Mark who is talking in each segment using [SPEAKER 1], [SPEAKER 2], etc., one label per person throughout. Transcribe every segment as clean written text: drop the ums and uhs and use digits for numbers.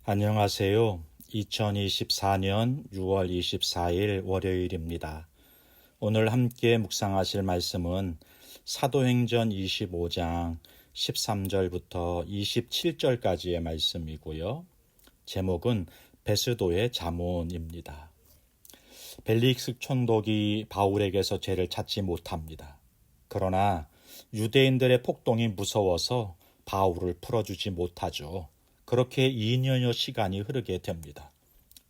[SPEAKER 1] 안녕하세요. 2024년 6월 24일 월요일입니다. 오늘 함께 묵상하실 말씀은 사도행전 25장 13절부터 27절까지의 말씀이고요. 제목은 베스도의 자문입니다. 벨릭스 총독이 바울에게서 죄를 찾지 못합니다. 그러나 유대인들의 폭동이 무서워서 바울을 풀어주지 못하죠. 그렇게 2년여 시간이 흐르게 됩니다.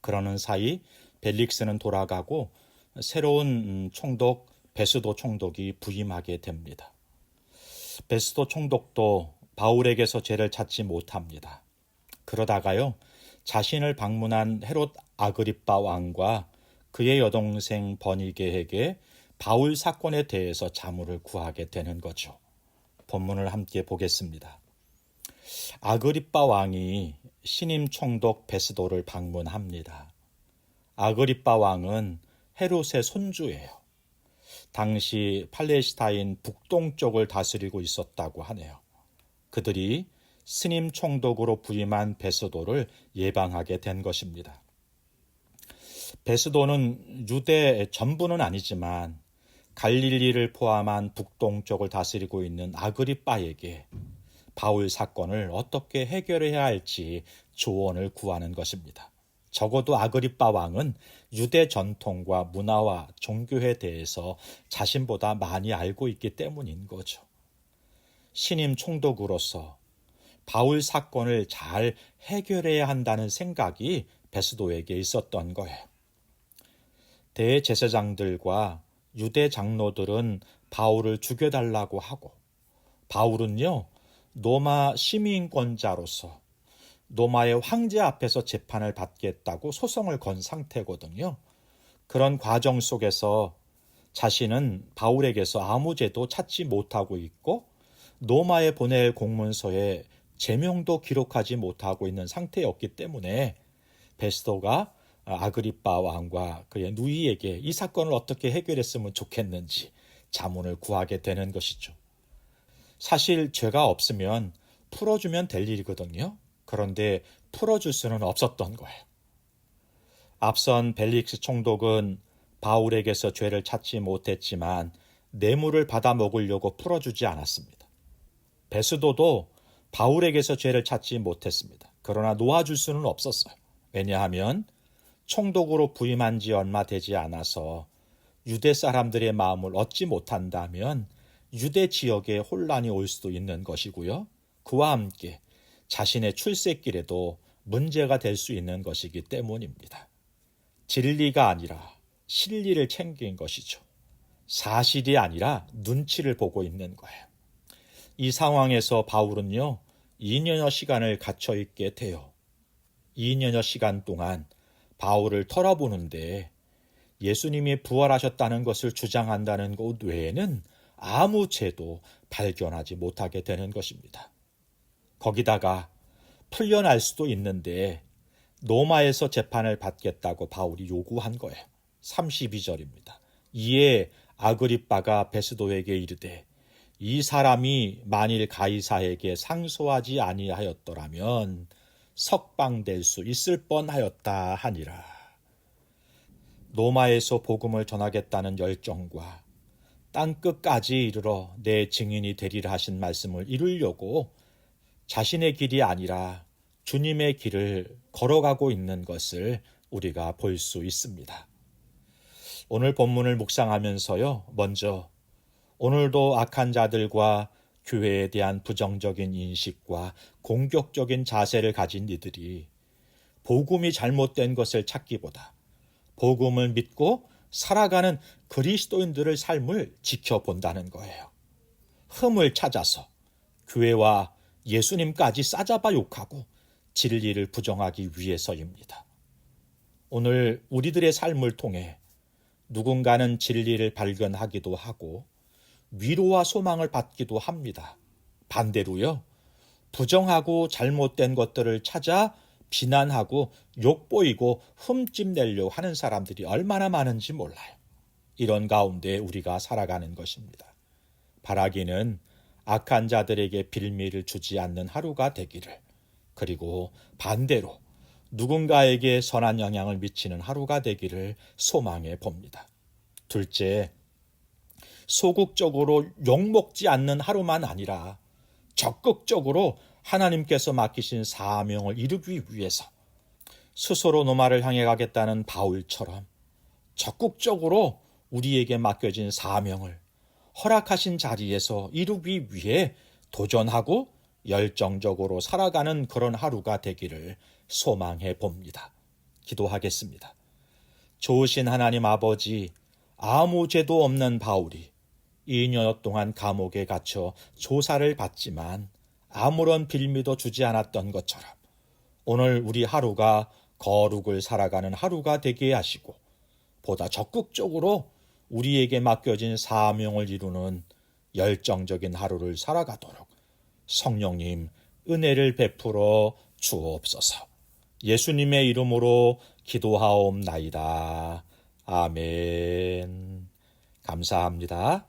[SPEAKER 1] 그러는 사이 벨릭스는 돌아가고 새로운 총독 베스도 총독이 부임하게 됩니다. 베스도 총독도 바울에게서 죄를 찾지 못합니다. 그러다가요, 자신을 방문한 헤롯 아그리빠 왕과 그의 여동생 버니게에게 바울 사건에 대해서 자문을 구하게 되는 거죠. 본문을 함께 보겠습니다. 아그리빠 왕이 신임 총독 베스도를 방문합니다. 아그리빠 왕은 헤롯의 손주예요. 당시 팔레스타인 북동쪽을 다스리고 있었다고 하네요. 그들이 신임 총독으로 부임한 베스도를 예방하게 된 것입니다. 베스도는 유대 전부는 아니지만 갈릴리를 포함한 북동쪽을 다스리고 있는 아그리빠에게 바울 사건을 어떻게 해결해야 할지 조언을 구하는 것입니다. 적어도 아그리빠 왕은 유대 전통과 문화와 종교에 대해서 자신보다 많이 알고 있기 때문인 거죠. 신임 총독으로서 바울 사건을 잘 해결해야 한다는 생각이 베스도에게 있었던 거예요. 대제사장들과 유대 장로들은 바울을 죽여달라고 하고, 바울은요, 로마 시민권자로서 로마의 황제 앞에서 재판을 받겠다고 소송을 건 상태거든요. 그런 과정 속에서 자신은 바울에게서 아무 죄도 찾지 못하고 있고 로마에 보낼 공문서에 제명도 기록하지 못하고 있는 상태였기 때문에 베스도가 아그리빠 왕과 그의 누이에게 이 사건을 어떻게 해결했으면 좋겠는지 자문을 구하게 되는 것이죠. 사실 죄가 없으면 풀어주면 될 일이거든요. 그런데 풀어줄 수는 없었던 거예요. 앞선 벨릭스 총독은 바울에게서 죄를 찾지 못했지만 뇌물을 받아 먹으려고 풀어주지 않았습니다. 베스도도 바울에게서 죄를 찾지 못했습니다. 그러나 놓아줄 수는 없었어요. 왜냐하면 총독으로 부임한 지 얼마 되지 않아서 유대 사람들의 마음을 얻지 못한다면 유대 지역에 혼란이 올 수도 있는 것이고요. 그와 함께 자신의 출세길에도 문제가 될 수 있는 것이기 때문입니다. 진리가 아니라 실리를 챙긴 것이죠. 사실이 아니라 눈치를 보고 있는 거예요. 이 상황에서 바울은요, 2년여 시간을 갇혀 있게 돼요. 2년여 시간 동안 바울을 털어보는데 예수님이 부활하셨다는 것을 주장한다는 것 외에는 아무 죄도 발견하지 못하게 되는 것입니다. 거기다가 풀려날 수도 있는데 로마에서 재판을 받겠다고 바울이 요구한 거예요. 32절입니다. 이에 아그리빠가 베스도에게 이르되 이 사람이 만일 가이사에게 상소하지 아니하였더라면 석방될 수 있을 뻔하였다 하니라. 로마에서 복음을 전하겠다는 열정과 땅끝까지 이르러 내 증인이 되리라 하신 말씀을 이루려고 자신의 길이 아니라 주님의 길을 걸어가고 있는 것을 우리가 볼 수 있습니다. 오늘 본문을 묵상하면서요, 먼저 오늘도 악한 자들과 교회에 대한 부정적인 인식과 공격적인 자세를 가진 이들이 복음이 잘못된 것을 찾기보다 복음을 믿고 살아가는 그리스도인들의 삶을 지켜본다는 거예요. 흠을 찾아서 교회와 예수님까지 싸잡아 욕하고 진리를 부정하기 위해서입니다. 오늘 우리들의 삶을 통해 누군가는 진리를 발견하기도 하고 위로와 소망을 받기도 합니다. 반대로요, 부정하고 잘못된 것들을 찾아 비난하고 욕보이고 흠집 내려고 하는 사람들이 얼마나 많은지 몰라요. 이런 가운데 우리가 살아가는 것입니다. 바라기는 악한 자들에게 빌미를 주지 않는 하루가 되기를, 그리고 반대로 누군가에게 선한 영향을 미치는 하루가 되기를 소망해 봅니다. 둘째, 소극적으로 욕먹지 않는 하루만 아니라 적극적으로 하나님께서 맡기신 사명을 이루기 위해서 스스로 노마를 향해 가겠다는 바울처럼 적극적으로 우리에게 맡겨진 사명을 허락하신 자리에서 이루기 위해 도전하고 열정적으로 살아가는 그런 하루가 되기를 소망해 봅니다. 기도하겠습니다. 좋으신 하나님 아버지, 아무 죄도 없는 바울이 2년 동안 감옥에 갇혀 조사를 받지만 아무런 빌미도 주지 않았던 것처럼 오늘 우리 하루가 거룩을 살아가는 하루가 되게 하시고 보다 적극적으로 우리에게 맡겨진 사명을 이루는 열정적인 하루를 살아가도록 성령님 은혜를 베풀어 주옵소서. 예수님의 이름으로 기도하옵나이다. 아멘. 감사합니다.